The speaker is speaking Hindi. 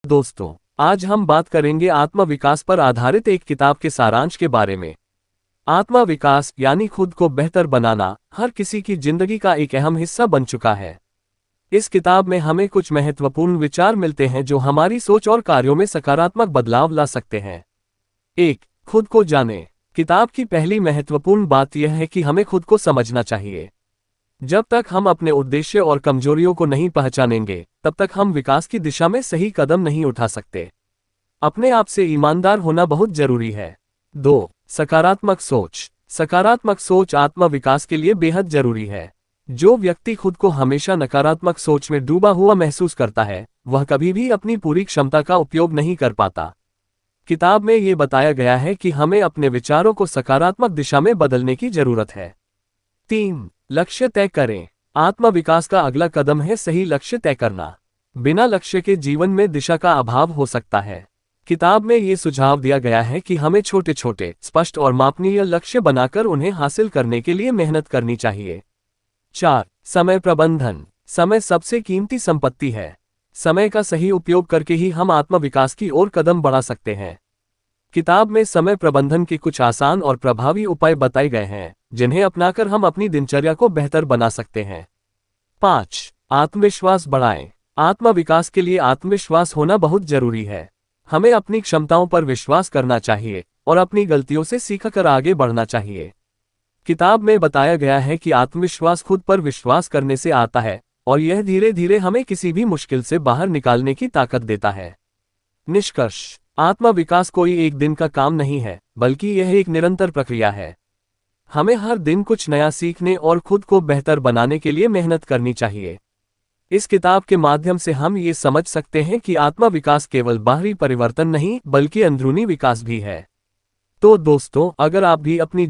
दोस्तों, आज हम बात करेंगे आत्म विकास पर आधारित एक किताब के सारांश के बारे में। आत्म विकास यानी खुद को बेहतर बनाना हर किसी की जिंदगी का एक अहम हिस्सा बन चुका है। इस किताब में हमें कुछ महत्वपूर्ण विचार मिलते हैं जो हमारी सोच और कार्यों में सकारात्मक बदलाव ला सकते हैं। 1. खुद को जानें। किताब की पहली महत्वपूर्ण बात यह है कि हमें खुद को समझना चाहिए। जब तक हम अपने उद्देश्य और कमजोरियों को नहीं पहचानेंगे, तब तक हम विकास की दिशा में सही कदम नहीं उठा सकते। अपने आप से ईमानदार होना बहुत जरूरी है। 2. सकारात्मक सोच। सकारात्मक सोच आत्म विकास के लिए बेहद जरूरी है। जो व्यक्ति खुद को हमेशा नकारात्मक सोच में डूबा हुआ महसूस करता है, वह कभी भी अपनी पूरी क्षमता का उपयोग नहीं कर पाता। किताब में ये बताया गया है कि हमें अपने विचारों को सकारात्मक दिशा में बदलने की जरूरत है। 3. लक्ष्य तय करें। आत्म विकास का अगला कदम है सही लक्ष्य तय करना। बिना लक्ष्य के जीवन में दिशा का अभाव हो सकता है। किताब में ये सुझाव दिया गया है कि हमें छोटे छोटे, स्पष्ट और मापनीय लक्ष्य बनाकर उन्हें हासिल करने के लिए मेहनत करनी चाहिए। 4. समय प्रबंधन। समय सबसे कीमती संपत्ति है। समय का सही उपयोग करके ही हम आत्म विकास की ओर कदम बढ़ा सकते हैं। किताब में समय प्रबंधन के कुछ आसान और प्रभावी उपाय बताए गए हैं, जिन्हें अपनाकर हम अपनी दिनचर्या को बेहतर बना सकते हैं। 5. आत्मविश्वास बढ़ाएं। आत्म विकास के लिए आत्मविश्वास होना बहुत जरूरी है। हमें अपनी क्षमताओं पर विश्वास करना चाहिए और अपनी गलतियों से सीखकर आगे बढ़ना चाहिए। किताब में बताया गया है कि आत्मविश्वास खुद पर विश्वास करने से आता है और यह धीरे धीरे हमें किसी भी मुश्किल से बाहर निकालने की ताकत देता है। निष्कर्ष, आत्म विकास कोई एक दिन का काम नहीं है, बल्कि यह एक निरंतर प्रक्रिया है। हमें हर दिन कुछ नया सीखने और खुद को बेहतर बनाने के लिए मेहनत करनी चाहिए। इस किताब के माध्यम से हम ये समझ सकते हैं कि आत्म विकास केवल बाहरी परिवर्तन नहीं, बल्कि अंदरूनी विकास भी है। तो दोस्तों, अगर आप भी अपनी